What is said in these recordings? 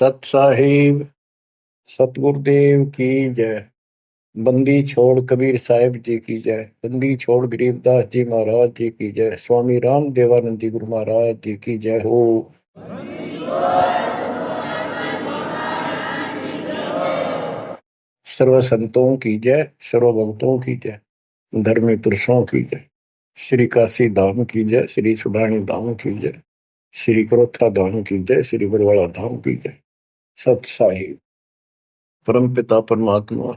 सत साहिब सतगुरुदेव की जय। बंदी छोड़ कबीर साहिब जी की जय। बंदी छोड़ गरीबदास जी महाराज जी की जय। स्वामी राम देवानंद जी गुरु महाराज जी की जय हो। सर्व संतों की जय, सर्व भक्तों की जय, धर्मी पुरुषों की जय। श्री काशी धाम की जय, श्री सुडानी धाम की जय, श्री क्रोथा धाम की जय, श्री बरवाड़ा धाम की जय। सत साहिब परम पिता परमात्मा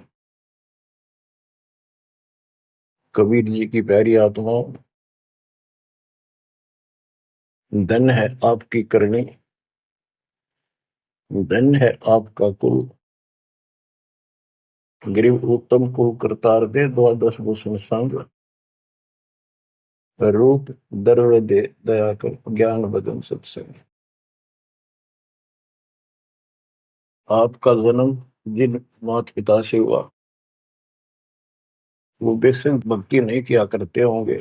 कबीर जी की प्यारी आत्माओं, धन है आपकी करनी, धन है आपका कुल। गरीब उत्तम को करतार दे, द्वादश भूषण संग रूप दर्व दे, दया कर ज्ञान बदन सत्संग। आपका जन्म जिन माता पिता से हुआ वो बेसिक भक्ति नहीं किया करते होंगे,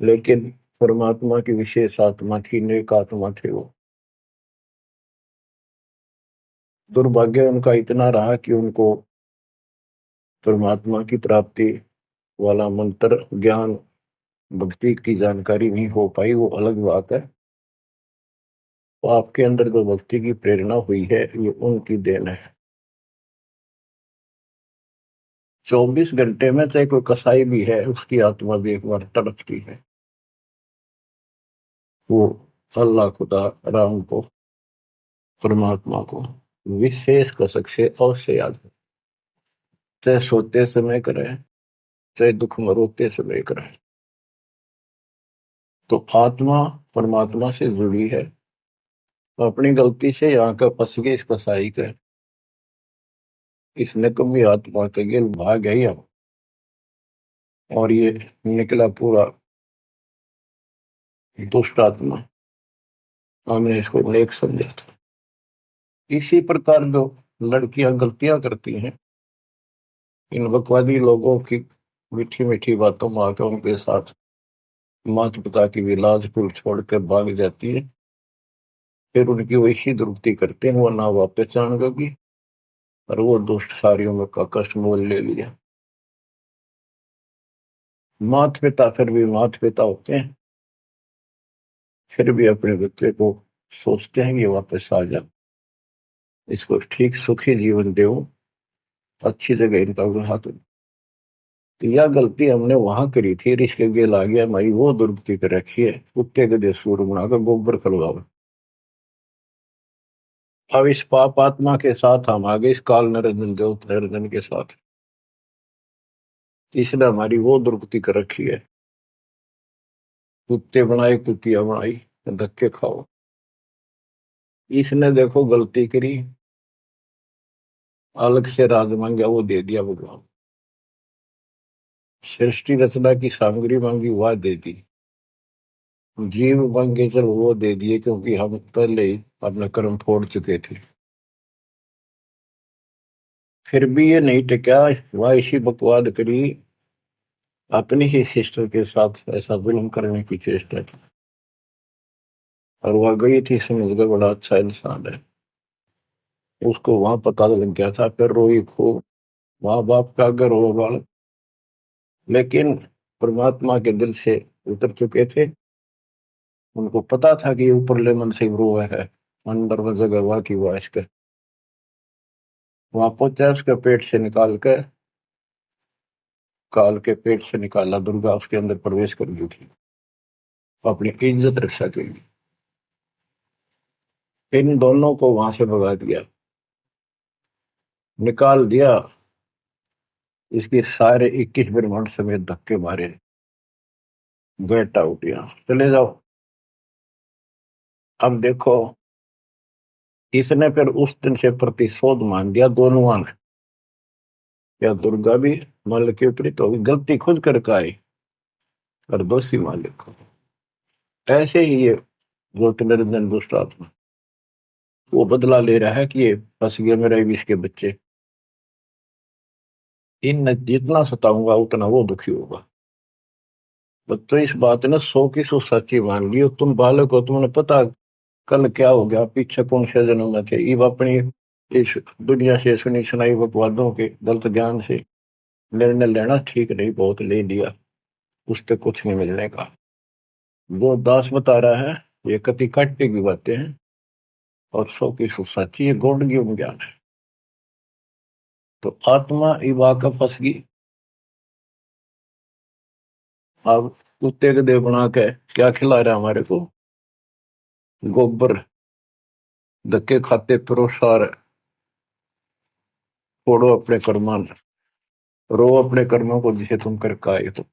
लेकिन परमात्मा की विशेष आत्मा थी, नेक आत्मा थे वो। दुर्भाग्य उनका इतना रहा कि उनको परमात्मा की प्राप्ति वाला मंत्र ज्ञान भक्ति की जानकारी नहीं हो पाई, वो अलग बात है। तो आपके अंदर जो भक्ति की प्रेरणा हुई है ये उनकी देन है। 24 घंटे में चाहे कोई कसाई भी है उसकी आत्मा भी एक बार तड़पती है, वो अल्लाह खुदा राम को परमात्मा को विशेष कसक से अवश्य याद है। चाहे सोते समय करे, चाहे दुख में रोते समय करे, तो आत्मा परमात्मा से जुड़ी है। अपनी गलती से यहाँ का फंस गए इस कसाई का, इसने कभी आत्मा के गिल भाग गई अब, और ये निकला पूरा दुष्ट आत्मा। हमने इसको नेक समझा था। इसी प्रकार जो लड़कियां गलतियां करती हैं, इन बकवादी लोगों की मीठी मीठी बातों में आकर उनके साथ माता पिता की भी लाज कुल छोड़ कर भाग जाती है, फिर उनकी वैसी दुर्गति करते हैं, वो ना वापस जानेगी और वो दुष्ट सारियों में का कष्ट मोल ले लिया। माता पिता फिर भी माता पिता होते हैं, फिर भी अपने बच्चे को सोचते हैं कि वापस आ जा, इसको ठीक सुखी जीवन दे, अच्छी जगह इनका विवाह करो। तो यह गलती हमने वहां करी थी, रिश्ते गेल आ गया, हमारी वो दुर्गति कर रखी है। कुत्ते गधे सूर बनाकर गोबर खलवाओ। अब इस पाप आत्मा के साथ हम आगे इस काल निरंजन देव निरंजन के साथ, इसने हमारी वो दुर्गति कर रखी है। कुत्ते बनाए कुतिया बनाई, धक्के खाओ। इसने देखो गलती करी, अलग से राज मांगा, वो दे दिया भगवान। सृष्टि रचना की सामग्री मांगी, वह दे दी। जीव मांगे चल वो दे दिए, क्योंकि हम पहले ही अपना कर्म फोड़ चुके थे। फिर भी ये नहीं टिका, वह इसी बकवाद करी, अपनी ही सिस्टर के साथ ऐसा जुल्म करने की चेष्टा की। और वह गई थी, समझ गए बड़ा अच्छा इंसान है, उसको वहां पता लग गया था। फिर रोई खूब, माँ बाप का अगर रो बाल, लेकिन परमात्मा के दिल से उतर चुके थे। उनको पता था कि ऊपरले मन से रो है, अंदर में जगह हुआ की वाश के वहां पहुंचा, उसके पेट से निकाल कर, काल के पेट से निकाला, दुर्गा उसके अंदर प्रवेश कर गई थी अपनी इज्जत रक्षा के लिए। इन दोनों को वहां से भगा दिया, निकाल दिया। इसके सारे 21 ब्रह्मांड समेत धक्के मारे, गेट आउट, यहाँ चले जाओ। अब देखो, इसने फिर उस दिन से प्रतिशोध मान लिया दोनों ने। या दुर्गा भी मालिक के विपरीत होगी, गलती खुद करके आई और दोषी मालिक को। ऐसे ही ये ज्योतिर्निरंजन दुष्ट आत्मा वो बदला ले रहा है कि ये फंस गए मेरे विष के बच्चे, इन जितना सताऊंगा उतना वो दुखी होगा। तो इस बात ने 100 की 100 सच्ची मान ली। तुम बालक हो, तुमने पता कल क्या हो गया, पीछे कौन से जन्म में थे, इब अपनी इस दुनिया से सुनी सुनाई बकवादों के गलत ज्ञान से निर्णय लेना ठीक नहीं, बहुत ले लिया, उससे कुछ नहीं मिलने का। जो दास बता रहा है ये कति कट्टे की बातें हैं और 100 की सच्ची, ये गौड़ ज्ञान है। तो आत्मा इब आकर फंस गई। अब कुत्ते के देह बना के क्या खिला रहा है हमारे को, गोबर, धक्के खाते प्रोसार, फोड़ो अपने कर्मान, रो अपने कर्मों को जिसे तुम कर आए। तो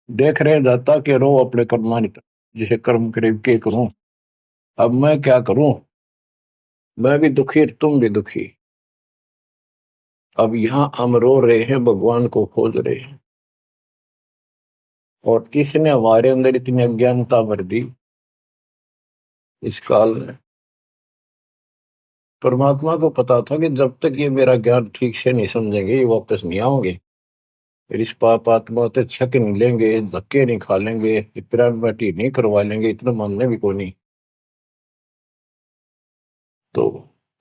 देख रहे जाता कि रो अपने कर्मान जिसे कर्म करे के करूं, अब मैं क्या करूं, मैं भी दुखी तुम भी दुखी। अब यहां हम रो रहे हैं, भगवान को खोज रहे हैं, और किसने हमारे अंदर इतनी अज्ञानता भर दी इस काल में। परमात्मा को पता था कि जब तक ये मेरा ज्ञान ठीक से नहीं समझेंगे ये वापस नहीं आओगे, फिर इस पाप आत्मा से छक नहीं लेंगे, धक्के नहीं खा लेंगे, पिरान बाटी नहीं करवा लेंगे, इतना मानने भी को नहीं। तो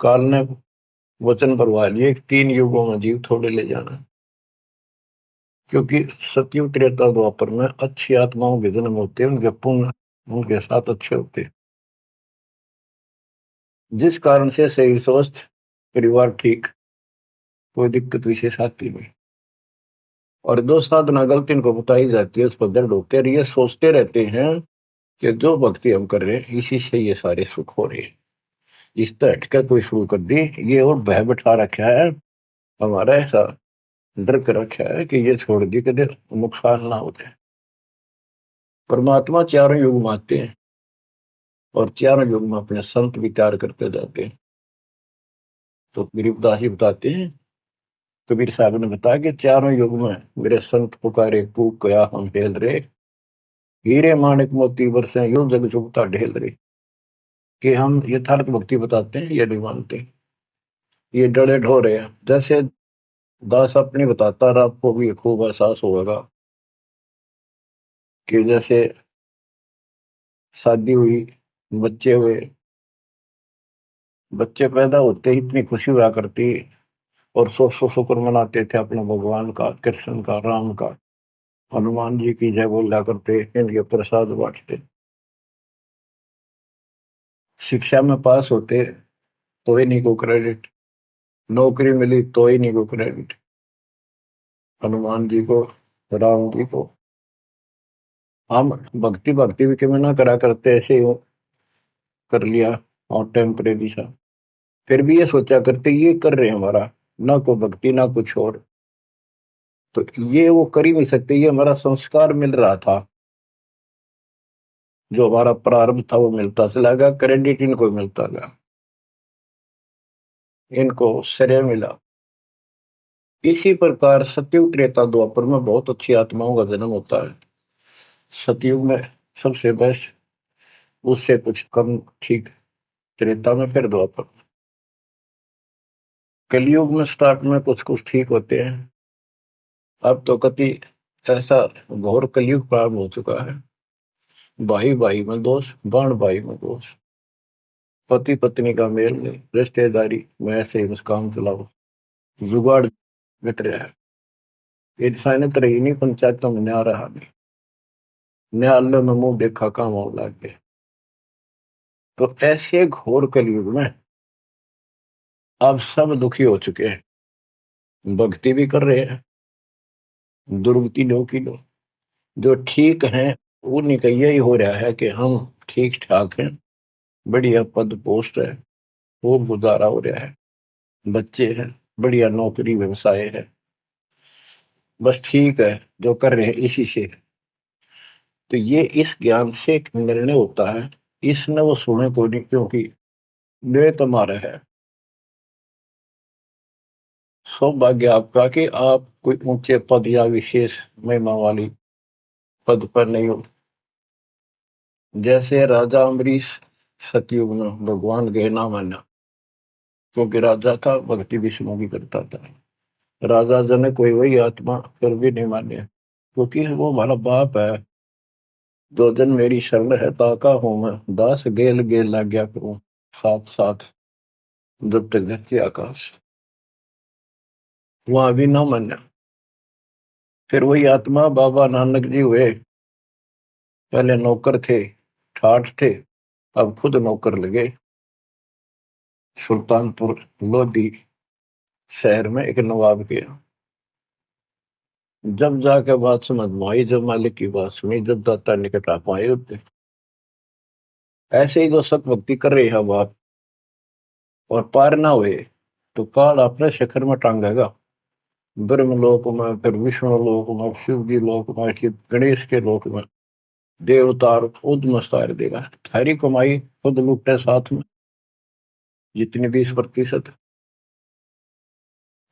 काल ने वचन करवा लिए 3 युगों में जीव थोड़े ले जाना, क्योंकि सतयुग त्रेता द्वापर में अच्छी आत्माओं के जन्म होते हैं, उनके पुण्य उनके साथ अच्छे होते हैं, जिस कारण से शरीर स्वस्थ, परिवार ठीक, कोई दिक्कत विशेष आती नहीं। और दो साधना गलती इनको बताई जाती है, उस पर दर्द होते हैं, ये सोचते रहते हैं कि जो भक्ति हम कर रहे हैं इसी से ये सारे सुख हो रहे हैं, इस तरह हटकर कोई शुरू कर दी, ये और भय बैठा रखा है हमारा, ऐसा डर कर रखा है कि ये छोड़ दी कदे नुकसान ना होते। परमात्मा चारों युग में आते हैं और चारों युग में अपने संत विचार करते जाते हैं। तो गरीबदास जी बताते हैं, कबीर साहब ने बताया कि चारों युग में मेरे संत पुकारे कूक कया हम हेल रे, हीरे माणिक मोती बरसे यूं जग चुगता ढेल रे। कि हम यथार्थ भक्ति बताते हैं ये नहीं मानते, ये डरे ढो रहे हैं। जैसे दास अपनी बताता रहा, आपको भी खूब एहसास होगा कि जैसे शादी हुई, बच्चे हुए, बच्चे पैदा होते ही इतनी खुशी हुआ करती, और 100 शुक्र मनाते थे अपने भगवान का, कृष्ण का, राम का, हनुमान जी की जय बोला करते, इनके प्रसाद बांटते। शिक्षा में पास होते तो ही नहीं को क्रेडिट, नौकरी मिली तो ही नहीं को क्रेडिट, हनुमान जी को, राम जी को। हम भक्ति भक्ति भी क्यों ना करा करते, ऐसे ही कर लिया और टेम्परेरी सा, फिर भी ये सोचा करते ये कर रहे हैं हमारा, ना को भक्ति ना कुछ और, तो ये वो कर ही नहीं सकते, ये हमारा संस्कार मिल रहा था, जो हमारा प्रारंभ था वो मिलता चला गया, क्रेडिट इनको मिलता गया, इनको श्रेय मिला। इसी प्रकार सतयुग त्रेता द्वापर में बहुत अच्छी आत्माओं का जन्म होता है। सतयुग में सबसे बेस्ट, उससे कुछ कम ठीक, त्रेता में, फिर द्वापर। कलयुग में स्टार्ट में कुछ कुछ ठीक होते हैं, अब तो कति ऐसा घोर कलयुग प्रारंभ हो चुका है। भाई भाई में दोष, बाण भाई में दोष, पति पत्नी का मेल नहीं, रिश्तेदारी में ऐसे ही काम चलाओ, जुगाड़ मिट रहा है, इंसानियत रही नहीं, पंचायतों में न्याय रहा नहीं, न्यायालय में मुंह देखा काम हो लग गए। तो ऐसे घोर कलयुग में अब सब दुखी हो चुके हैं, भक्ति भी कर रहे हैं, दुर्गति लो की लो, जो ठीक हैं उन्हीं का यही हो रहा है कि हम ठीक ठाक हैं, बढ़िया पद पोस्ट है, खूब गुजारा हो रहा है, बच्चे हैं, बढ़िया नौकरी व्यवसाय है, बस ठीक है जो कर रहे हैं इसी से। तो ये इस ज्ञान से एक निर्णय होता है, इसने वो सुने को नहीं, क्योंकि वे तुम्हारा है। सौभाग्य आपका कि आप कोई ऊंचे पद या विशेष महिमा वाली पद पर नहीं हो। जैसे राजा अम्बरीश सतयुग में भगवान गए ना माना, क्योंकि राजा था, भक्ति विष्णु की करता था, राजा जनक कोई वही आत्मा फिर भी नहीं माने, क्योंकि वो हमारा बाप है, दो दिन मेरी शरण है ताका हूं मैं, दास गेल गेल लाग्या करूं, साथ साथ जब तक धरती आकाश। वहां भी न मान्या। फिर वही आत्मा बाबा नानक जी हुए। पहले नौकर थे, ठाठ थे, अब खुद नौकर लगे। सुल्तानपुर लोधी शहर में एक नवाब के यहाँ। जब जाके बात समझ में आई, जब मालिक की बात सुनी, जब दाता निकट आ पाए होते, ऐसे ही जो सत भक्ति कर रही है बात और पार ना हुए तो काल अपने शिखर में टांगेगा। ब्रह्मलोक में, फिर विष्णु लोक में, शिव जी लोक में, फिर गणेश के लोक में देवतार खुद मस्तार देगा। थारी कमाई खुद लुटे साथ में जितनी 20%।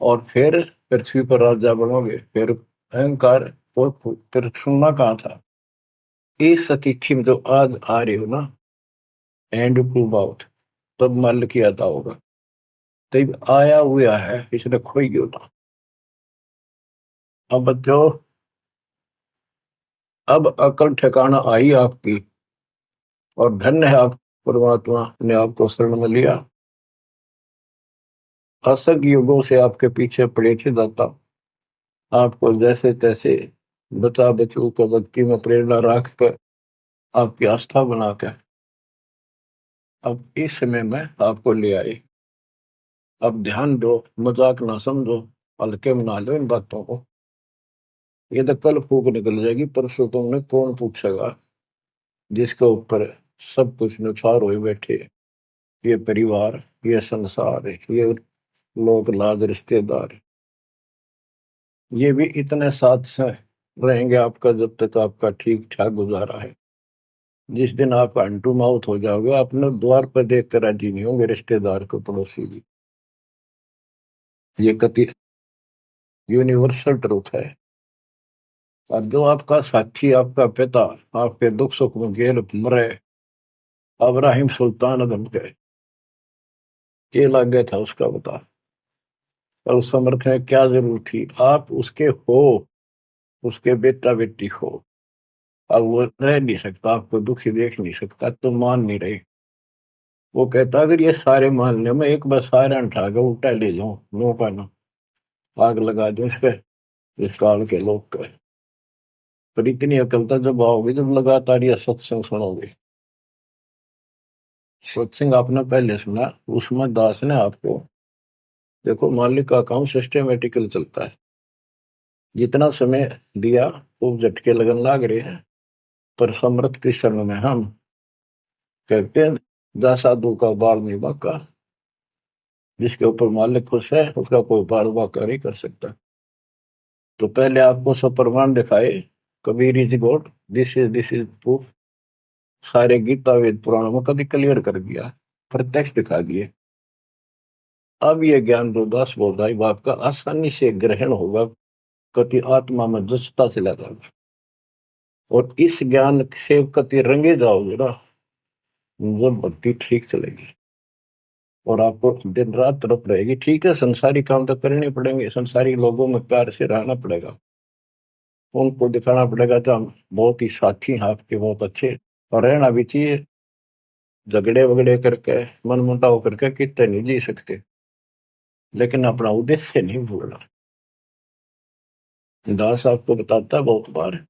और फिर पृथ्वी पर राजा बनोगे। फिर अहंकार और फिर सुनना कहाँ था। इस अतिथि में जो आज आ रही हो ना, एंड टू बाउट, तब मल की आता होगा। तब आया हुआ है, इसने खोई क्यों ना। अब जो अब अकल ठिकाना आई आपकी, और धन्य है आप, परमात्मा ने आपको शरण में लिया। असंग युगों से आपके पीछे पड़े थे दाता, आपको जैसे तैसे बचा बचू कर भक्ति में प्रेरणा रख कर आपकी आस्था बनाकर अब इस समय में आपको ले आए। अब ध्यान दो, मजाक ना समझो, हल्के में ना लो इन बातों को। ये तो कल फूक निकल जाएगी, परसों तुमने कौन पूछेगा जिसके ऊपर सब कुछ नुसार हुए बैठे। ये परिवार, ये संसार, ये लोग लाज रिश्तेदार, ये भी इतने साथ से रहेंगे आपका जब तक आपका ठीक ठाक गुजारा है। जिस दिन आप अंटू माउथ हो जाओगे, अपने द्वार पर देख कर राजी नहीं होंगे रिश्तेदार को, पड़ोसी भी। ये कति यूनिवर्सल ट्रूथ है। और जो आपका साथी, आपका पिता, आपके दुख सुख में गेल मरे, अब्राहिम सुल्तान अदम के लग गया था उसका बता। और उस समर्थ में क्या जरूरत थी, आप उसके हो, उसके बेटा बेटी हो। अब वो रह नहीं सकता, आपको दुखी देख नहीं सकता, तो मान नहीं रहे। वो कहता अगर ये सारे मान ले, मैं एक बार सारे उठा के उल्टा ले जाऊं, नो का ना, आग लगा दूं इस पे, इस काल के लोग का। पर इतनी अकलता जब आओगे जब लगातार ये सत्संग सुनोगे। सत्संग आपने पहले सुना, उसमें दास ने आपको, देखो मालिक का काम सिस्टमेटिकल चलता है। जितना समय दिया वो झटके लगन लाग रहे हैं। पर समर्थ के शरण में हम कहते हैं, जा साधु का बाल नहीं बांका। जिसके ऊपर मालिक खुश है उसका कोई बाल बांका नहीं कर सकता। तो पहले आपको सब प्रमाण दिखाए, Kabir is God, this is proof. सारे गीता वेद पुराणों में कभी क्लियर कर दिया, प्रत्यक्ष दिखा दिए। अब ये ज्ञान जो दास बोल रहा है वो आपका आसानी से ग्रहण होगा, कति आत्मा में जचता चला जाएगा। और इस ज्ञान से कति रंगे जाओगे ना, वो भक्ति ठीक चलेगी। और आपको दिन रात तरफ रहेगी। ठीक है, संसारी काम तो करने पड़ेंगे, संसारी लोगों में प्यार से रहना पड़ेगा, उनको दिखाना पड़ेगा तो हम बहुत ही साथी हैं आपके, बहुत अच्छे। और रहना भी चाहिए। झगड़े वगड़े करके, मन मुटाव करके कितने नहीं जी सकते, लेकिन अपना उद्देश्य नहीं भूलना। दास आपको बताता है बहुत बार,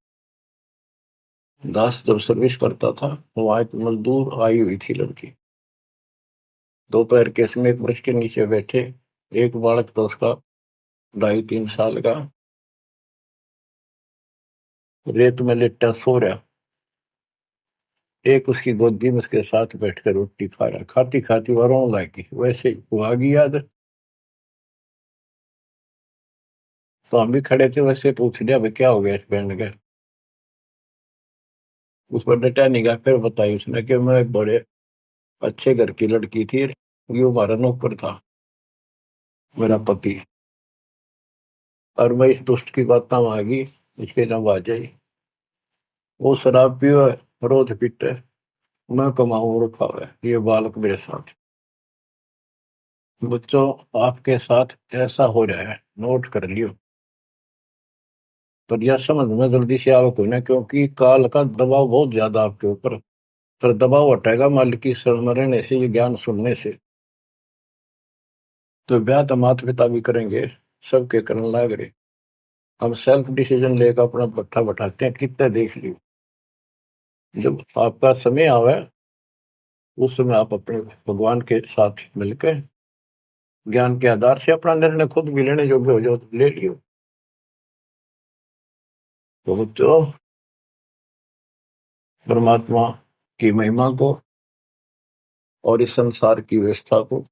दास जब सर्विस करता था, वहां एक मजदूर आई हुई थी लड़की। दोपहर के समय एक वृक्ष के नीचे बैठे, एक बालक था उसका 2.5-3 साल का, रेत में लेटा सो रहा। एक उसकी गोदी में उसके साथ बैठकर रोटी खा रहा, खाती खाती वो रोने लगी। वैसे ही वो आ गई याद। तो हम भी खड़े थे, वैसे पूछ लिया भाई क्या हो गया इस बैंड के। उस पर डटा नहीं गया। फिर बताई उसने कि मैं एक बड़े अच्छे घर की लड़की थी, ये हमारा नौकर था, मेरा पति। और मैं इस दुष्ट की बात में आ गई, इसके नाम आ जाई। वो शराब पियो, रोज पीटे, मैं कमाऊं और खावे, ये बालक मेरे साथ। बच्चों, आपके साथ ऐसा हो रहा है, नोट कर लियो। पर यह समझ में जल्दी से आवक हुई ना, क्योंकि काल का दबाव बहुत ज्यादा आपके ऊपर। पर दबाव हटेगा मालिक की शरण में रहने से, ये ज्ञान सुनने से। तो ब्याह तो माता पिता भी करेंगे, सबके करने लाग रहे। हम सेल्फ डिसीजन लेकर अपना पट्टा बैठाते हैं, कितना देख लियो। जब आपका समय आवे, उस समय आप अपने भगवान के साथ मिलकर ज्ञान के आधार से अपना निर्णय खुद भी लेने योग्य हो जाओ, तो ले लियो। तो बच्चों, परमात्मा की महिमा को और इस संसार की व्यवस्था को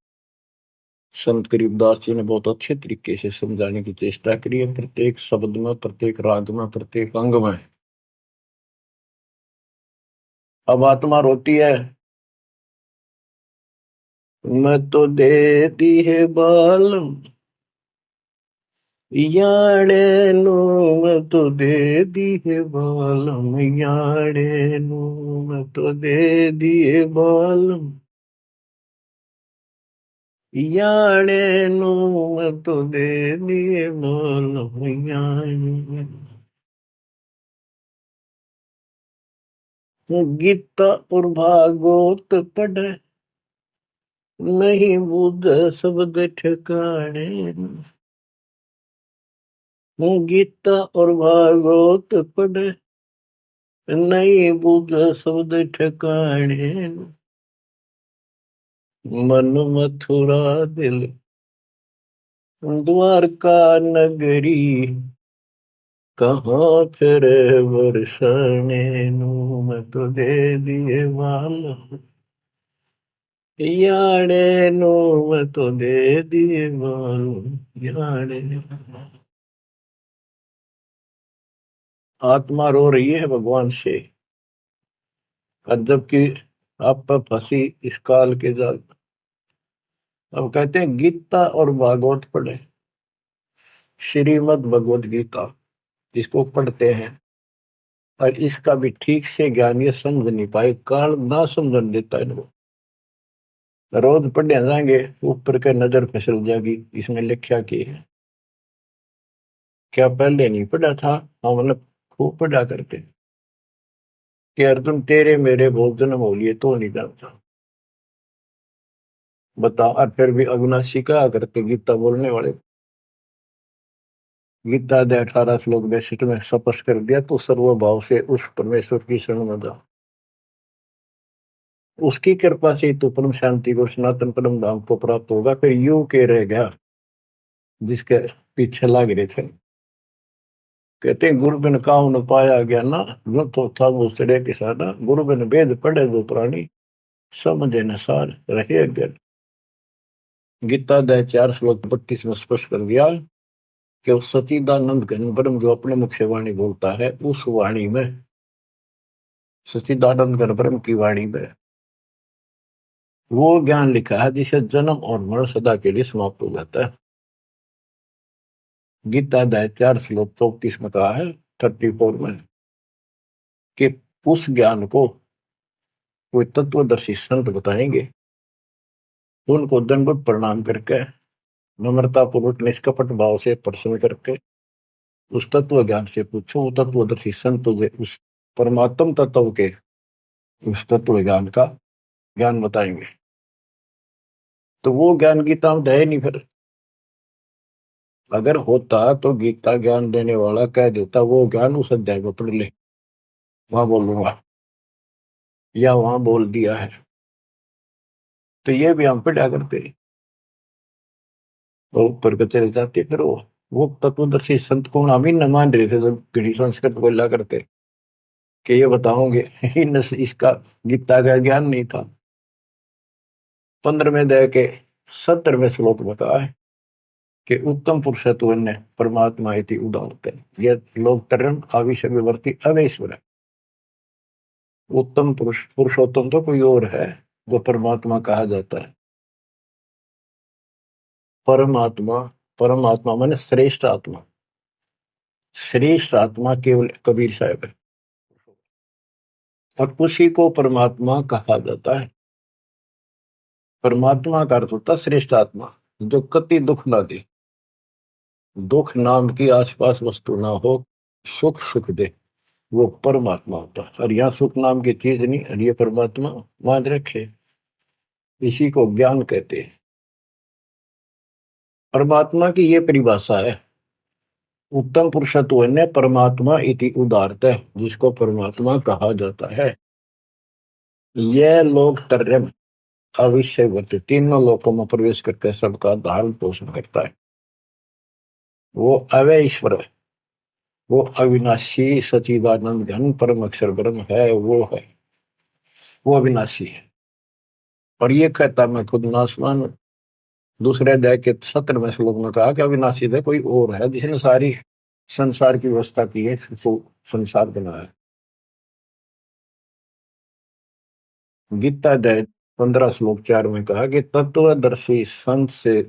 संत करीबदास जी ने बहुत अच्छे तरीके से समझाने की चेष्टा करी है, प्रत्येक शब्द में, प्रत्येक राग में, प्रत्येक अंग में। अब आत्मा रोती है, मैं तो दे दी है बाल याड़े नु, मैं तो दे दी है बालम याड़े नु, मैं तो दे दिए बालम याड़े नु, मैं तो दे दिए बालम याड़े। गीता और भागवत पढ़े, नहीं बुझ शब्द ठिकाने। गीता और भागवत पढ़े, नहीं बुझ शब्द ठिकाने। मन मथुरा दिल द्वारका नगरी, कहाँ फिर बरसाने नू, मैं तो दे दिए बाल याड़े नो, मैं तो दे दिए बाल याड़े। आत्मा रो रही है भगवान से, और जबकि आप पर फंसी इस काल के जाल। अब कहते हैं गीता और भागवत पढ़े, श्रीमद् भगवत गीता इसको पढ़ते हैं, और इसका भी ठीक से ज्ञान ये समझ नहीं पाए, काल ना समझ देता है इनको। रोज पढ़ने जाएंगे, ऊपर के नजर फिसल जाएगी, इसमें लिखा की है। क्या पहले नहीं पढ़ा था? हाँ, मतलब खूब पढ़ा करते कि अर्जुन तेरे मेरे बहुत जन्म हो लिए तो नहीं जानता। बताओ, और फिर भी अविनाशी कहा करते गीता बोलने वाले। गीता दे 18 श्लोक 62 में स्पष्ट कर दिया, तो सर्वभाव से उस परमेश्वर की शरण में जा, उसकी कृपा से तो परम शांति को, सनातन परम धाम को प्राप्त होगा। फिर यू के रह गया जिसके पीछे लग रहे थे। कहते गुरु बिन काहू न पाया गया ना, जो तो था वो सड़े किसाना, गुरु बिन वेद पढ़े जो प्राणी, समझे न सार रहे अज्ञान। गीता अध्याय 4 श्लोक 32 में स्पष्ट कर दिया कि उस सचिदानंद घन ब्रह्म जो अपने मुख से वाणी बोलता है, उस वाणी में, सचिदानंद घन ब्रह्म की वाणी में वो ज्ञान लिखा है जिसे जन्म और मरण सदा के लिए समाप्त हो जाता है। गीता अध्याय 4 श्लोक 34 में कहा है, 34 में, कि उस ज्ञान को कोई तत्वदर्शी संत बताएंगे, उनको दंडवत प्रणाम करके, नम्रता पूर्वक निष्कपट भाव से प्रश्न करके उस तत्व ज्ञान से पूछो। वो तत्वदर्शी संत उस परमात्म तत्व के, उस तत्व ज्ञान का ज्ञान बताएंगे। तो वो ज्ञान गीता में है नहीं। फिर अगर होता तो गीता ज्ञान देने वाला कह देता वो ज्ञान उस अध्याय में पढ़ ले, वहां बोलूंगा, या वहां बोल दिया है। तो ये भी हम पढ़ा करते और ऊपर को चले जाते। फिर वो तत्वदर्शी संत को हम ही न मान रहे थे, जब घड़ी संस्कृत बोला करते कि ये बताओगे इन इसका गीता का ज्ञान नहीं था। 15वें अध्याय के 17वें श्लोक में कहा है कि उत्तम पुरुषत्व ने परमात्मा इति उदाहरते, ये लोग तरन आविष्य विवर्ती अवेश्वर है। उत्तम पुरुष, पुरुषोत्तम तो कोई और है जो परमात्मा कहा जाता है। परमात्मा, परमात्मा माने श्रेष्ठ आत्मा, श्रेष्ठ आत्मा केवल कबीर साहब है, और उसी को परमात्मा कहा जाता है। परमात्मा का अर्थ होता है श्रेष्ठ आत्मा, जो कति दुख ना दे, दुख नाम की आसपास वस्तु ना हो, सुख सुख दे, वो परमात्मा होता है। और यहाँ सुख नाम की चीज नहीं, और ये परमात्मा मान रखे, इसी को ज्ञान कहते हैं। परमात्मा की ये परिभाषा है, उत्तम पुरुषत्व ने परमात्मा इति उदारत है, जिसको परमात्मा कहा जाता है। यह लोग तरम अविषयवत, तीनों लोकों में प्रवेश करके सबका धारण पोषण करता है। वो अवय ईश्वर है, वो अविनाशी सचिदानंद घन परम अक्षर ब्रह्म है, वो है, वो अविनाशी है। और ये कहता मैं खुद नासवान, दूसरे अध्याय के 17वें श्लोक में कहा कि अविनाशी है, कोई और है जिसने सारी संसार की व्यवस्था की है, इसको संसार बनाया। गीता अध्याय 15 श्लोक 4 में कहा कि तत्वदर्शी संत से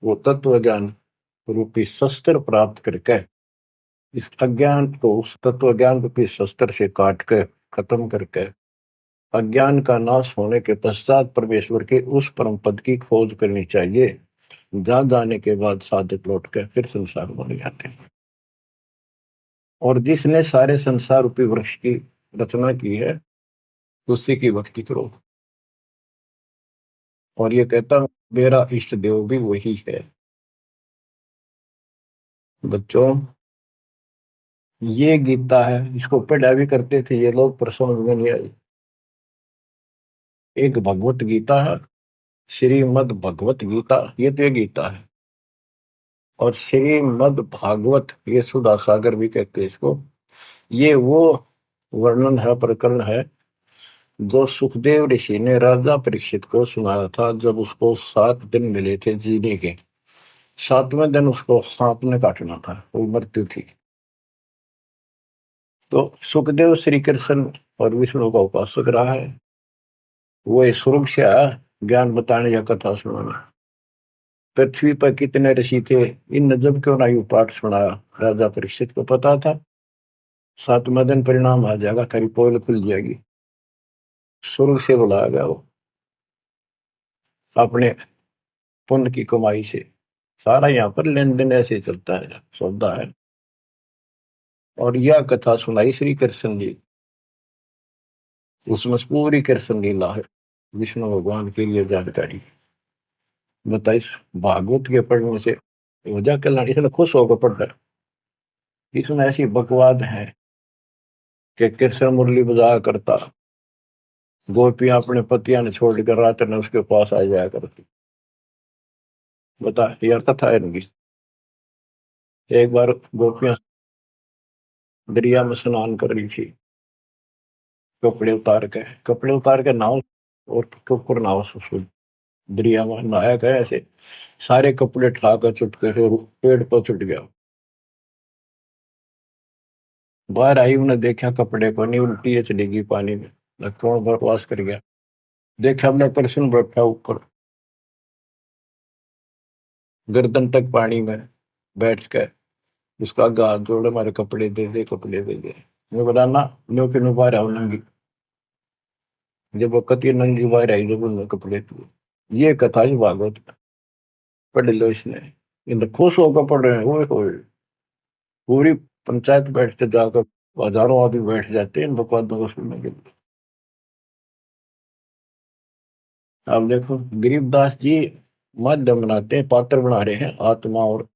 वो तत्व ज्ञान रूपी शस्त्र प्राप्त करके इस अज्ञान को उस तत्व ज्ञान रूपी शस्त्र से काट के खत्म करके अज्ञान का नाश होने के पश्चात परमेश्वर के उस परम पद की खोज करनी चाहिए, जहां जाने के बाद साधक लौट के फिर संसार बन जाते हैं। और जिसने सारे संसार रूपी वृक्ष की रचना की है, उसी की भक्ति करो। और ये कहता मेरा इष्ट देव भी वही है। बच्चों, ये गीता है, इसको पढ़ा भी करते थे ये लोग, पर समझ में नहीं आई। एक भगवत गीता है, श्रीमद् भगवत गीता, ये तो ये गीता है। और श्रीमद् भागवत, ये सुधा सागर भी कहते हैं इसको। ये वो वर्णन है, प्रकरण है, जो सुखदेव ऋषि ने राजा परीक्षित को सुनाया था जब उसको 7 दिन मिले थे जीने के। 7वें दिन उसको सांप ने काटना था, वो मृत्यु थी। तो सुखदेव श्री कृष्ण और विष्णु का उपासक रहा है, वो स्वर्ग से आया ज्ञान बताने या कथा सुनाने। पृथ्वी पर कितने ऋषि थे, इन जब क्यों ना यू पाठ सुनाया। राजा परीक्षित को पता था 7वें दिन परिणाम आ जाएगा, तेरी पोल खुल जाएगी। स्वर्ग से बुलाया गया वो, अपने पुण्य की कमाई से। सारा यहाँ पर लेन देन ऐसे चलता है, सौदा है। और यह कथा सुनाई श्री कृष्ण जी, उसमें पूरी कृष्ण लीला है, विष्णु भगवान के लिए जानकारी बताइए। भागवत के पढ़ने से वजह कल्याण, इसने खुश होकर पढ़ रहा है। इसमें ऐसी बकवाद है कि कृष्ण मुरली बजाया करता, गोपियां अपने पतियां ने छोड़कर रात ने उसके पास आ जाया करती। बता यार, कथा है इनकी। एक बार गोपियां दरिया में स्नान कर रही थी, कपड़े उतार के नाव, और के ऊपर नाव से दरिया में नहाया गया ऐसे, सारे कपड़े ठाकर चुटके से पेड़ पर चुट गया। बाहर आई, उन्हें देखा कपड़े को नहीं, उल्टी है चली गई पानी में, कौन बकवास कर गया। देखा हमने कृष्ण बैठा ऊपर गर्दन तक पानी में बैठ कर, उसका हाथ जोड़े, हमारे कपड़े दे दे, कपड़े दे दे। मैं बोला ना, नो कि नो बाहर आओ नंगी। जब वो कती नंगी बाहर आई, जब उन्होंने कपड़े दिए। ये कथा ही भागवत में, पढ़ लो इसने। इन खुश होकर पढ़ रहे हैं, ओए पूरी पंचायत बैठते जाकर, हजारों आदमी बैठ जाते हैं इन बकवादों को सुनने के लिए। अब देखो गरीबदास जी माध्यम बनाते हैं, पात्र बना रहे हैं आत्मा और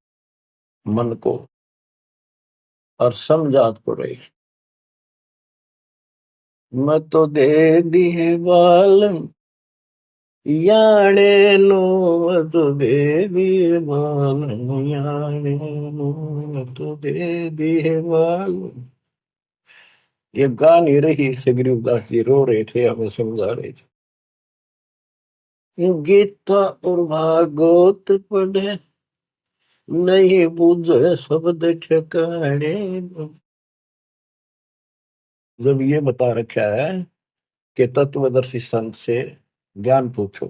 मन को, और समझात को रहे। मैं तो दे दिए बालम याने नो, मैं तो दे दिए बालम याने नो, मैं तो दे दिए बालम। ये गा नहीं रही से, गरीबदास जी रो रहे थे, हमें समझा रहे थे। गीता और भागवत पढ़े, नहीं बुझे शब्द ठिकाने। जब ये बता रखा है कि तत्वदर्शी संत से ज्ञान पूछो,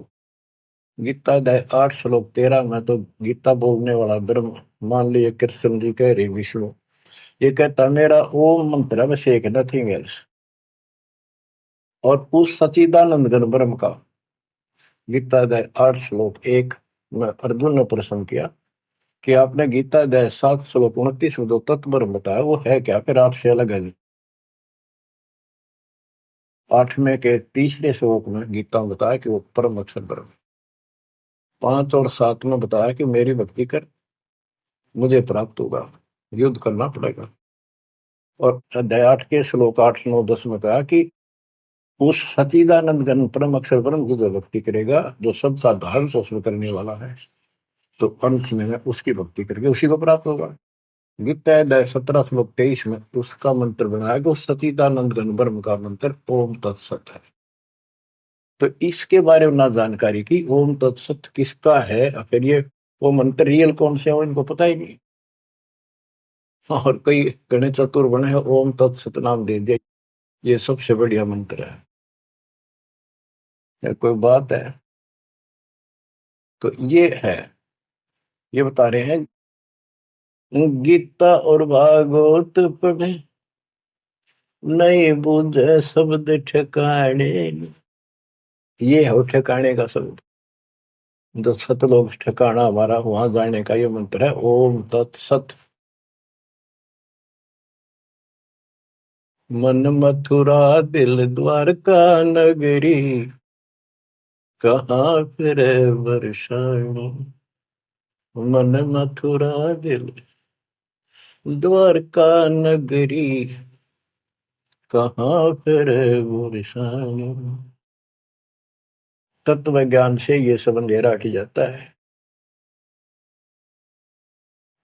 गीता अध्याय 8 श्लोक 13 में तो गीता बोलने वाला ब्रह्म, मान लीजिए कृष्ण जी कह रहे विष्णु, ये कहता मेरा ओम मंत्र में से एक नथिंग एल्स। और उस सचिदानंद घन ब्रह्म का, गीता अध्याय 8 श्लोक 1 में अर्जुन ने प्रश्न किया कि आपने गीता अध्याय 7 श्लोक 29 में जो तत्व ब्रह्म बताया वो है क्या, फिर आपसे अलग है। 8वें के तीसरे श्लोक में गीता में बताया कि वो परम अक्षर ब्रह्म। 5 और 7 में बताया कि मेरी भक्ति कर, मुझे प्राप्त होगा, युद्ध करना पड़ेगा। और अध्याय 8 के श्लोक 8 9 10 में कहा कि उस सच्चिदानंद घन परम अक्षर ब्रह्म की जो भक्ति करेगा, जो सबका धारण पोषण करने वाला है, तो अंत में उसकी भक्ति करके उसी को प्राप्त होगा। गीता अध्याय 17 श्लोक 23 में उसका मंत्र बनाया कि उस सच्चिदानंद घन ब्रह्म का मंत्र ओम तत्सत है। तो इसके बारे में ना जानकारी की, ओम तत्सत किसका है, फिर ये वो मंत्र रियल कौन से हो इनको पता ही नहीं। और कई गणेश चतुर बने हैं, ओम तत्सत नाम दे दिया, ये सबसे बढ़िया मंत्र है। या कोई बात है। तो ये है, ये बता रहे हैं गीता और भागवत पढ़े, नहीं बुझे शब्द ठिकाने। ये है ठिकाने का शब्द, जो सतलोक ठिकाना हमारा, वहां जाने का ये मंत्र है ओम तत्सत। मन मथुरा दिल द्वारका नगरी, कहाँ फिर वर्षाणी। मन मथुरा दिल द्वारका नगरी, कहाँ फिर वर्षाणी। तत्व ज्ञान से ये सब अंधेरा हट जाता है।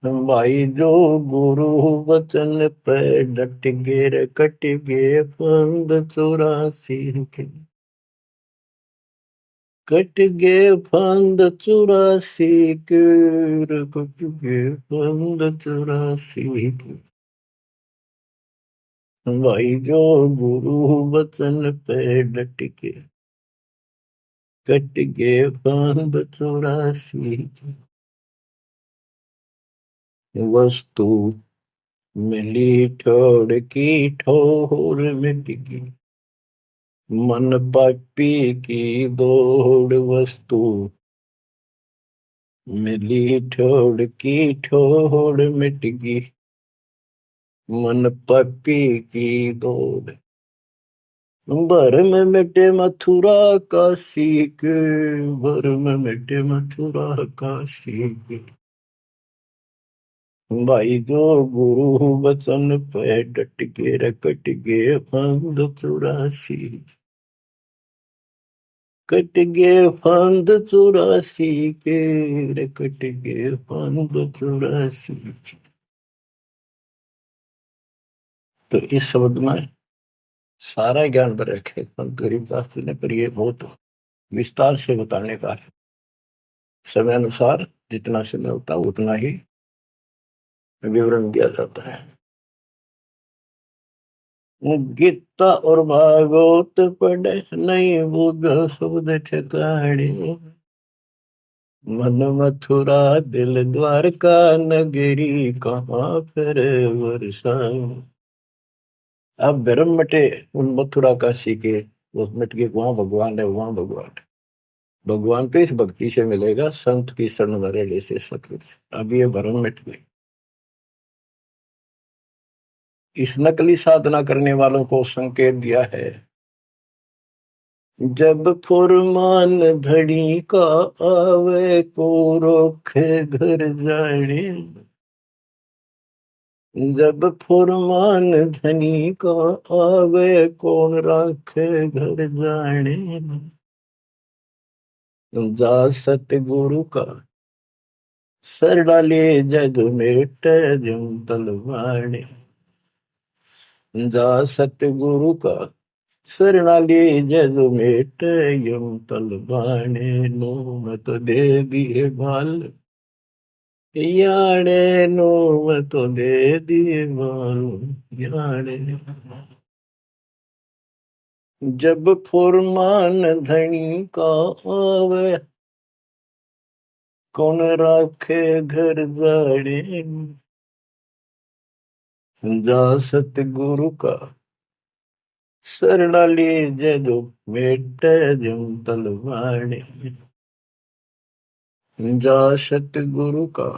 भाई जो गुरु वचन पे डट गे, कट गे फंद 84 के, कट गे फंद 84 के, कट गे फंद 84 के। भाई जो गुरु वचन पे डट के, कट गे फंद 84 के। वस्तु मिली ठोड़ की ठोर मिट गई, मन पापी की दौड़। वस्तु मिली ठोड़ की ठोड़ मिट गई, मन पापी की दौड़। भर में मिटे मथुरा काशी के, भर में मिटे मथुरा काशी के। भाई जो गुरु वचन पे डट के, रकट गे फंद 84, कट गे फंद 84 के, रकट गे फंद 84। तो इस शब्द में सारा ज्ञान पर रखे संत गरीबदास जी ने, पर ये बहुत विस्तार से बताने का है। समय अनुसार जितना समय होता है उतना ही विवरण दिया जाता है। गीता और भागवत पढ़े, नहीं बुझ शब्द ठिकाने। मन मथुरा दिल द्वारका नगरी, कहाँ फिर वर्षाएं। अब भ्रम मटे उन मथुरा काशी के, वो मिट के वहां भगवान है, वहां भगवान है। भगवान तो इस भक्ति से मिलेगा, संत की शरण में रहने से, सतगुरु से। अब ये भ्रम मिट गए। इस नकली साधना करने वालों को संकेत दिया है, जब फुरमान धड़ी का आवे, को रोके घर जाने। जब फुरमान धनी का आवे, कौन राखे घर जाने। जा सतगुरु का सरड़ा ले, जग मेट जम तलवाणे। जा सतगुरु का सरड़ा ले, जग मेट यम तलवाणे। नो मत दे दिए बाल, याणे नो मत दे दिए बाल, याणे। जब फुरमान धनी का आवे, कौन राखे घर जाड़े। जा सतगुरु का सरड़ा ले, जदो मेट जम तलवाणे। जा सतगुरु का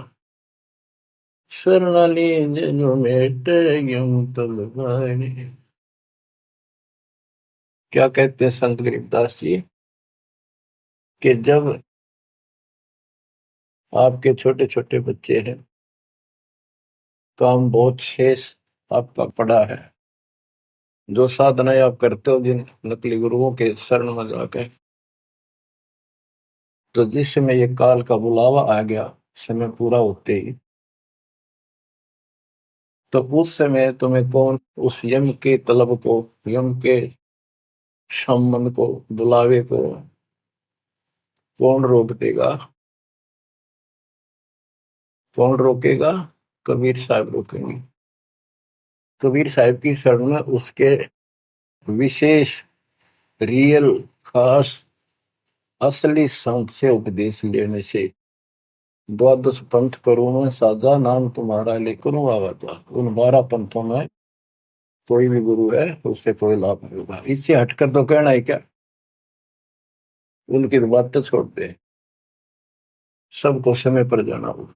शरणाली जो मेट यूं तलवाने। क्या कहते हैं संत गरीबदास जी कि जब आपके छोटे छोटे बच्चे हैं, काम बहुत शेष आपका पड़ा है, जो साधनाएं आप करते हो जिन नकली गुरुओं के शरण में जाके, तो जिस समय ये काल का बुलावा आ गया, समय पूरा होते ही, तो उस समय तुम्हें कौन उस यम के तलब को, यम के सम्मन को, बुलावे को कौन रोक देगा? कौन रोकेगा? कबीर साहब रोकेंगे। कबीर साहब की शरण में उसके विशेष, रियल, खास, असली संत से उपदेश लेने से, द्वादश पंथ करूं मैं साधा, नाम तुम्हारा ले करूं आवाजा। उन 12 पंथों में कोई भी गुरु है उससे कोई लाभ नहीं होगा। इससे हटकर तो कहना है क्या? उनकी बात तो छोड़ दे, सबको समय पर जाना होगा।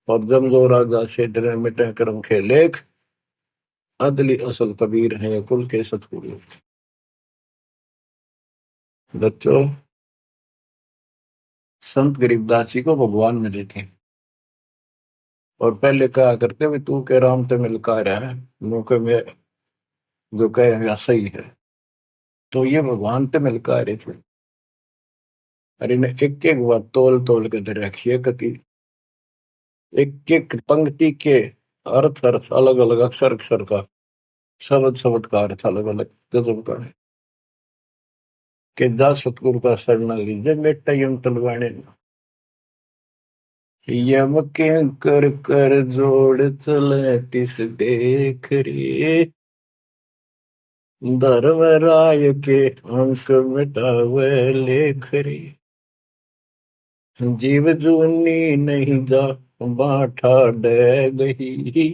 और जम जो राजा से डरे मिटे कर्म के लेख, अदली असल कबीर है कुल के सतगुरु। बच्चों, संत गरीबदास जी को भगवान मिले थे, और पहले कहा करते भी तू के राम ते मिलका रहा है, मुंह में जो कह रहे हैं सही है। तो ये भगवान ते मिलका रहे थे। और इन्हें एक एक बात तोल तोल के दे रखी है कति, एक एक पंक्ति के अर्थ अर्थ अलग अलग, अक्षर अक्षर का, शब्द शब्द का अर्थ अलग अलग गजब का है। कि जा सतगुरु का शरण लीजिए बेटा यम तलवाने, यम के कर कर जोड़ चले तिस देख रे, धर्म राय के अंक मिटावे लेख रे, जीव जूनी नहीं जा बाठा डे गही,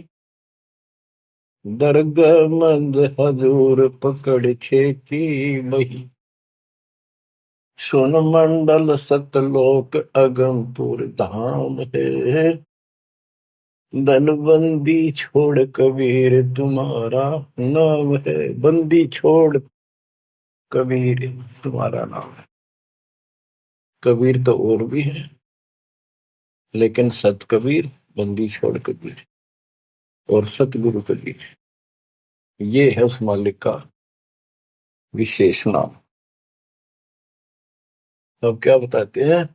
दर्ग मंद हजूर पकड़ खेती बही, सुन मंडल सतलोक अगमपुर धाम है, धनबंदी छोड़ कबीर तुम्हारा नाम है। बंदी छोड़ कबीर तुम्हारा नाम है। कबीर तो और भी है, लेकिन सत कबीर, बंदी छोड़ कबीर और सतगुरु कबीर, ये है उस मालिक का विशेष नाम। तो क्या बताते हैं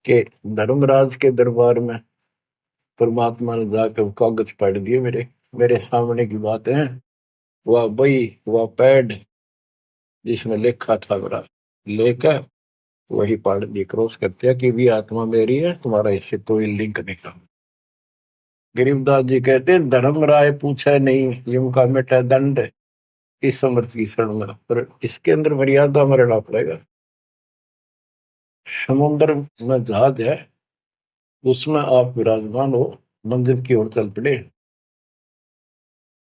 कि धर्मराज के दरबार में परमात्मा ने जाकर कागज पढ़ दिए, मेरे मेरे सामने की बात है। वह बई, वह पैड जिसमें लिखा था मेरा, लेकर वही पढ़ दी, क्रॉस करते हैं कि भी आत्मा मेरी है, तुम्हारा इससे कोई लिंक नहीं था। गरीबदास जी कहते हैं धर्म राय पूछे नहीं, यूं का मिटा दंड, इस समर्थ की शरण में, पर इसके अंदर मर्यादा में रहना पड़ेगा। समुद्र में जहाज है, उसमें आप विराजमान हो, मंजिल की ओर चल पड़े,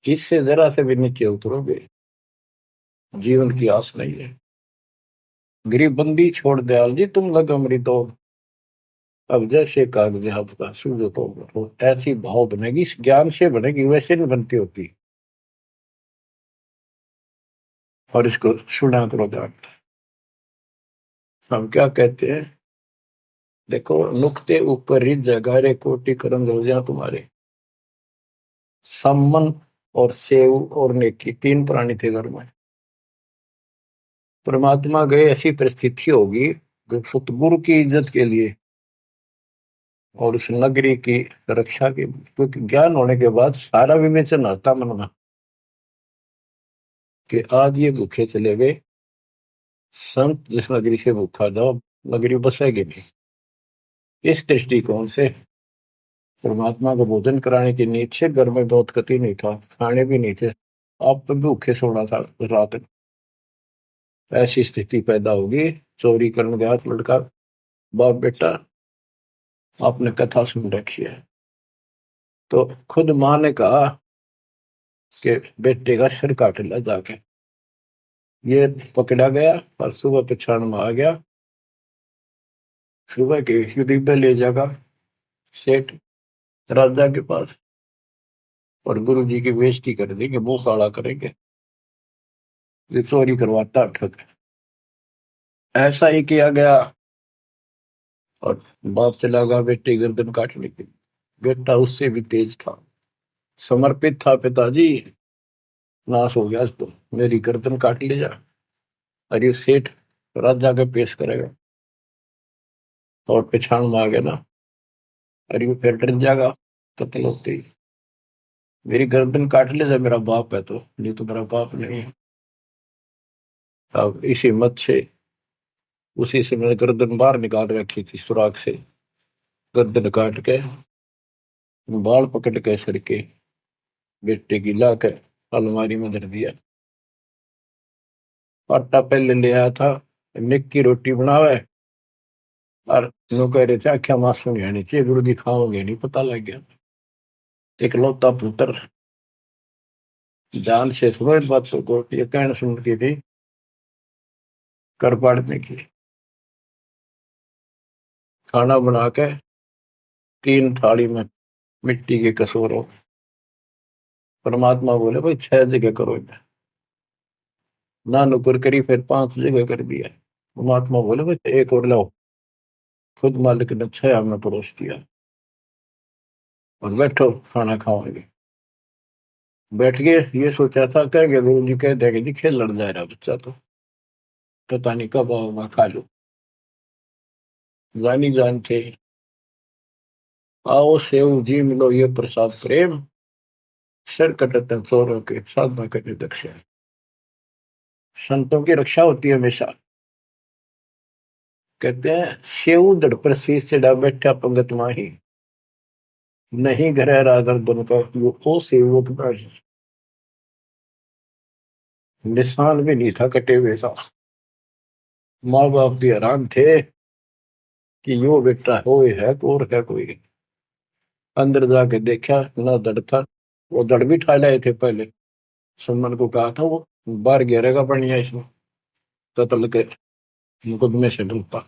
इससे जरा से भी नीचे उतरोगे, जीवन की आस नहीं है। गरीबबंदी छोड़ दयाल जी तुम लग अमरी दौड़, अब जैसे कागज आपका सूझो तो ऐसी भाव बनेगी, इस ज्ञान से बनेगी, वैसे नहीं बनती होती। और इसको सुना करो ध्यान। हम क्या कहते हैं, देखो नुक्ते ऊपर रिज जगारे कोटि करम रोजा तुम्हारे, सम्मन और सेव और नेकी, 3 प्राणी थे घर में। परमात्मा गए, ऐसी परिस्थिति होगी जो सतगुरु की इज्जत के लिए और उस नगरी की रक्षा के लिए, क्योंकि ज्ञान होने के बाद सारा विवेचन आता मन में कि आज ये भूखे चले गए, संत जिस नगरी से भूखा जाओ नगरी बसेगी नहीं। इस दृष्टिकोण से परमात्मा को भोजन कराने की नींद से घर में बहुत कति नहीं था, खाने भी नहीं थे, आप तो भूखे सोना था रात में। ऐसी स्थिति पैदा होगी, चोरी करने गया लड़का, बाप बेटा, आपने कथा सुन रखी है। तो खुद माँ ने कहा कि बेटे का सिर काट लिया जाके, ये पकड़ा गया और सुबह पछाड़ में आ गया, सुबह के युद्ध पे ले जागा सेठ राजा के पास, और गुरु जी की बेइज्जती कर देंगे, मुंह काला करेंगे, ये चोरी करवाता ठग। ऐसा ही किया गया, और बाप चला गया बेटे गर्दन काटने के लिए। बेटा उससे भी तेज था, समर्पित था, पिताजी नाश हो गया तो मेरी गर्दन काट ले जा। और ये सेठ राजा के पेश करेगा, और पिछाड़ में आ गया ना, और ये फिर डर जाएगा कत्ल होते ही, मेरी गर्दन काट ले जा, मेरा बाप है तो, नहीं तो मेरा बाप नहीं है। अब इसी मत से उसी से मैंने गर्दन बाहर निकाल रखी थी सुराख से, गर्दन काट के बाल पकड़ के सर के बेटे की ला के अलमारी में धर दिया। आटा पहले ले आया था, निक की रोटी बनावे, और नो कह रहे थे आख्या मासूम नहीं चाहिए, गुरु जी खाओगे नहीं, पता लग गया। इकलौता पुत्र, जान से सुनो इस बात को, ये कहना सुन की थी कर पाड़ने की। खाना बना के 3 थाली में मिट्टी के कसूरों, परमात्मा बोले भाई 6 जगह करो इन्हें, ना नुकर करी, फिर 5 जगह कर दिया। परमात्मा बोले भाई एक और लाओ, खुद मालिक ने 6 में परोस दिया, और बैठो खाना खाओगे। बैठ गए, ये सोचा था कह गए गुरु जी कह देंगे जी खेल लड़ जाए रहा बच्चा तो, पता नहीं कब आओ खा लो। जानी जान थे, आओ सेव जी मिलो ये प्रसाद प्रेम, सिर कटते चोरों के साधना करे दक्षिण। संतों की रक्षा होती है हमेशा। कहते हैं सेव दड़ पर शीश चढ़ा बैठा पंगत माही, नहीं घर रागर बन का वो ओ सेवक नहीं। निशान भी नहीं था कटे हुए का। माँ बाप भी हैरान थे कि यो बेटा हो है और है कोई। अंदर जाके देखा ना दड़ था, वो दड़ भी ठा लाए थे पहले। सुमन को कहा था वो बाहर गिरेगा बढ़िया इसमें, कत्ल के मुकदमे से डूबता।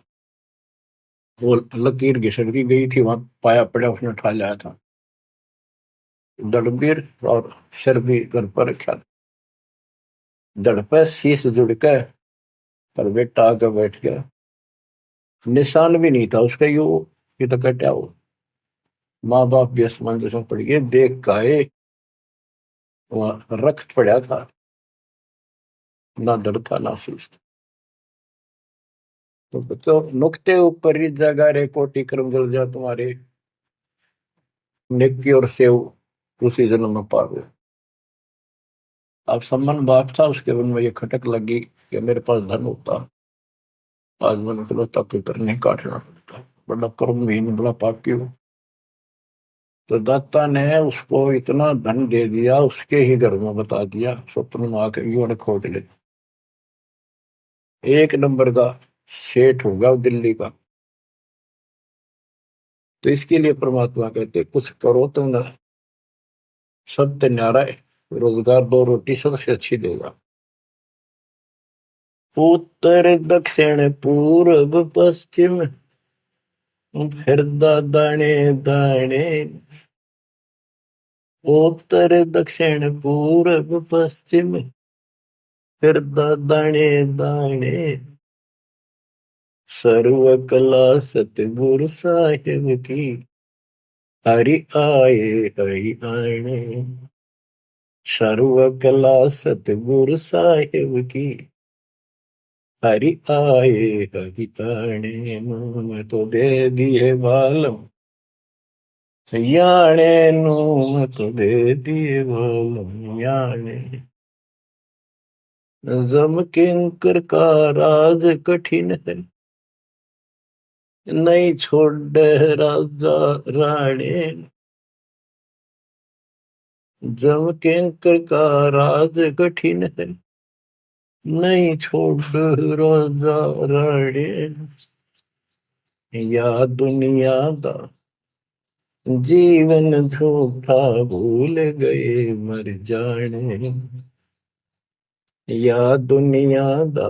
वो लकीर घिसट की गई थी, वहां पाया पड़ा उसने ठा लाया था। दड़बीर और सिर भी घर पर रखा था, दड़ पे शीश जुड़ के, पर बेटा आके बैठ गया। निशान भी नहीं था उसका, यू ये तो कटा हो। माँ बाप भी असमंजस में पड़ गए, देख गाये वहां रक्त पड़ा था, ना दड़ था ना शीश था। तो बच्चों नुक्ते ऊपर ही जगह रे कोटि कर्म जल जा तुम्हारे, नेकी और सेव उसी जन्म में पावे। अब सम्मान बाप था, उसके मन में ये खटक लगी कि मेरे पास धन होता, आज मैंने इकलौता पुत्र नहीं काटना पड़ता, बड़ा कर्महीन बड़ा पापी हूँ। तो दत्ता ने उसको इतना धन दे दिया, उसके ही घर में बता दिया, स्वप्न में आकर युवा खोज ले, 1 नंबर का सेठ होगा दिल्ली का। तो इसके लिए परमात्मा कहते कुछ करो तो ना, सत्य न्यारा है, रोजगार 2 रोटी सबसे अच्छी देगा। उत्तर दक्षिण पूर्व पश्चिम फिर दाने दाने, उत्तर दक्षिण पूर्व पश्चिम फिर दाने दाने, सर्व कला सतगुरु साहिब की, हरि आए हरि आने। सर्व कला सतगुरु साहिब की, हरि आए हरि आने। मैं तो दे दिए बालम याने नू, मैं तो दे दिए बालम याने। जम किंकर का राज कठिन है, नहीं छोड़ राजा राणे। जम किंकर का राज कठिन है, नहीं छोड़ राजा राणे। या दुनिया दा जीवन झूठा भूल गए मर जाने, या दुनिया दा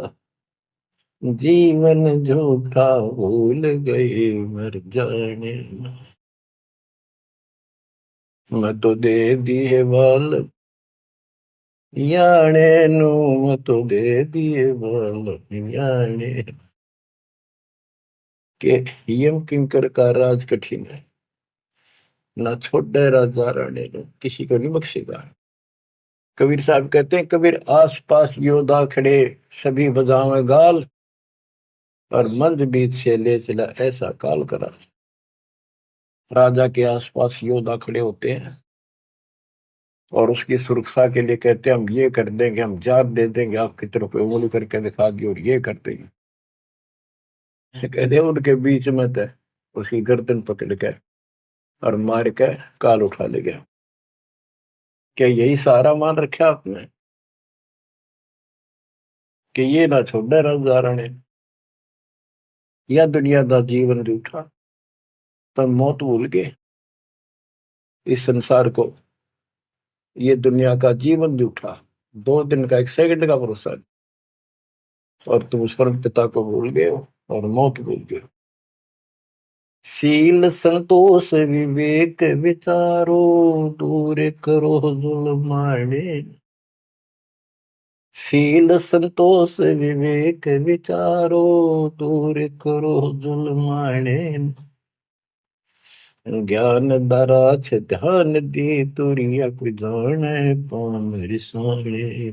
जीवन झूठा भूल गए मर जाने, मैं तो दे दिए बाल याने नू, मैं तो दे दिए बाल याने। के यम किंकर का राज कठिन है, ना छोड़े राजा राणे नो, किसी को नहीं बख्शेगा। कबीर साहब कहते हैं, कबीर आस पास योद्धा खड़े सभी बजावे गाल, और मंद बीच से ले चला ऐसा काल करा। राजा के आसपास योद्धा खड़े होते हैं और उसकी सुरक्षा के लिए कहते हैं, हम ये कर देंगे, हम जात दे देंगे, आपकी तरफ उंगली करके दिखा दी और ये कर देंगे। कहते हैं उनके बीच में थे, उसकी गर्दन पकड़ के और मार के काल उठा ले गया। क्या यही सारा मान रखा आपने कि ये ना छोड़े राजा ने, या दुनिया का जीवन रूठा, तब मौत भूल गए इस संसार को, ये दुनिया का जीवन रूठा, 2 दिन का 1 सेकंड का भरोसा नहीं, और तुम उस परम पिता को भूल गए हो और मौत भूल गए हो। शील संतोष विवेक विचारो, दूर करो जुल्माने। शील संतोष विवेक विचारो, दूर करो जुल्माने। ज्ञान दरा छ ध्यान दी, तुरिया कोई जाने पाम रिसाणे।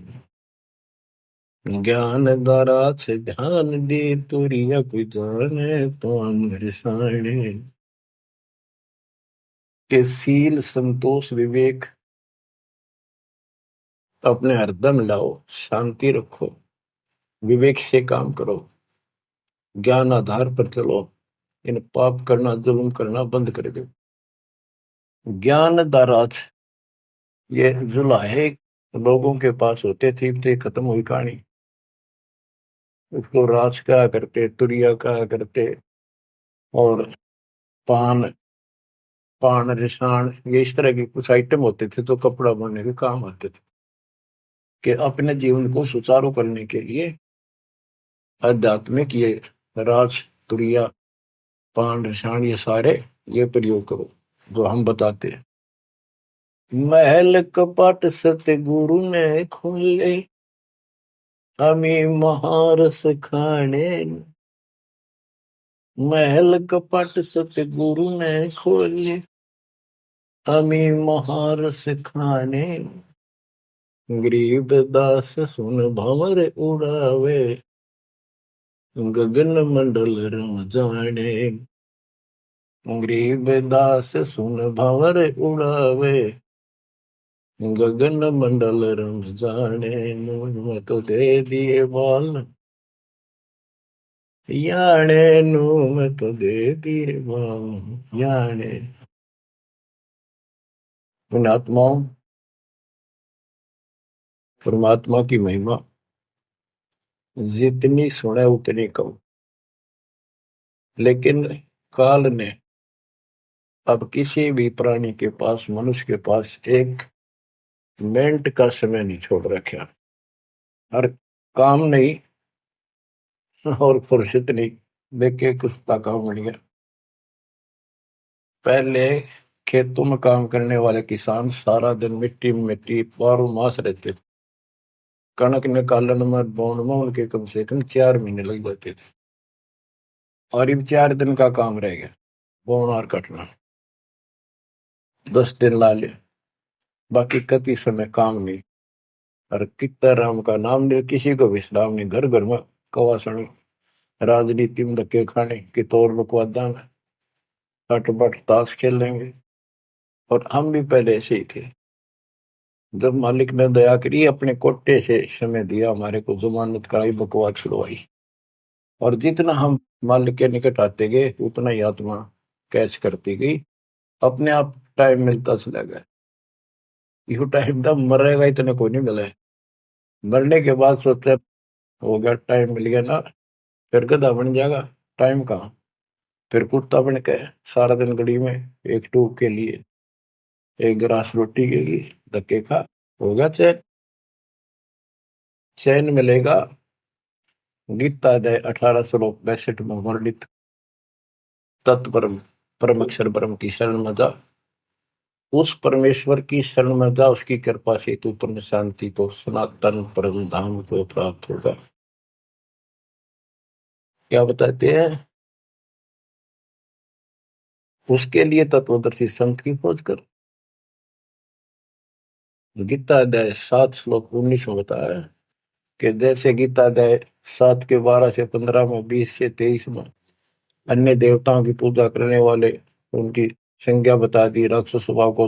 ज्ञान दरा छ ध्यान दी, तुरिया कोई जाने पाम रिसाणे। के शील संतोष विवेक अपने हरदम लाओ, शांति रखो, विवेक से काम करो, ज्ञान आधार पर चलो, इन पाप करना जुल्म करना बंद कर दो। ज्ञान दाराज, ये जुलाहे लोगों के पास होते थे, तो खत्म हुई कहानी। उसको राज कहा करते, तुरिया कहा करते, और पान पान रिसाण, ये इस तरह के कुछ आइटम होते थे तो कपड़ा बनने के काम आते थे। कि अपने जीवन को सुचारू करने के लिए आध्यात्मिक ये राज तुरिया पान रिसाण ये सारे ये प्रयोग करो जो हम बताते हैं। महल कपट सतगुरु ने खोले, हमें महारस खाने। महल कपट सतगुरु ने खोले, हमें महारस खाने। गरीब दास सुन भंवर उड़ावे, गगन मंडल रम जाने। गरीब दास सुन भंवर उड़ावे, गगन मंडल रम जाने। मैं तो दे दिए बाल याने नू, मैं तो दे दिए बाल याने। उन आत्माओं, परमात्मा की महिमा जितनी सुने उतनी कम। लेकिन काल ने अब किसी भी प्राणी के पास, मनुष्य के पास 1 मिनट का समय नहीं छोड़ रखा। हर काम नहीं और फुर्सत नहीं, देखे कुछ काम बन गया। पहले खेतों में काम करने वाले किसान सारा दिन मिट्टी में मिट्टी 12 मास रहते थे। कणक निकालन में बोने में उनके कम से कम 4 महीने लग जाते थे, और अब 4 दिन का काम रह गया, बोना और कटना। 10 दिन ला ले, बाकी कति समय काम नहीं। और कितना राम का नाम ले, किसी को विश्राम नहीं। घर घर में कवासण, राजनीति में धक्के खाने की तौर बकवादा में अटपट ताश खेल लेंगे। और हम भी पहले ऐसे ही थे। जब मालिक ने दया करी, अपने कोटे से समय दिया हमारे को, जमानत कराई, बकवाद छुड़वाई, और जितना हम मालिक के निकट आते गए उतना ही आत्मा कैच करती गई, अपने आप टाइम मिलता चला गया। यू टाइम तब मरेगा इतने को नहीं मिला है। मरने के बाद सोचा हो गया, टाइम मिल गया ना, फिर गधा बन जाएगा, टाइम कहाँ। फिर कुत्ता बन के सारा दिन गली में एक टूक के लिए, एक गिलास रोटी के लिए धक्के खा, होगा चैन। चैन मिलेगा गीता अध्याय 18 श्लोक 62 में वर्णित तत्परम परम अक्षर ब्रह्म की शरण में जा, उस परमेश्वर की शरण में जा, उसकी कृपा से तू परम शांति को, सनातन परम धाम को प्राप्त होगा। क्या बताते हैं? उसके लिए तत्वदर्शी संत की खोज कर। गीता अध्याय 7 श्लोक 19 में बताया है कि जैसे गीता अध्याय 7 के 12 से 15 में, 20 से 23 में अन्य देवताओं की पूजा करने वाले उनकी संज्ञा बता दी, राक्षस स्वभाव को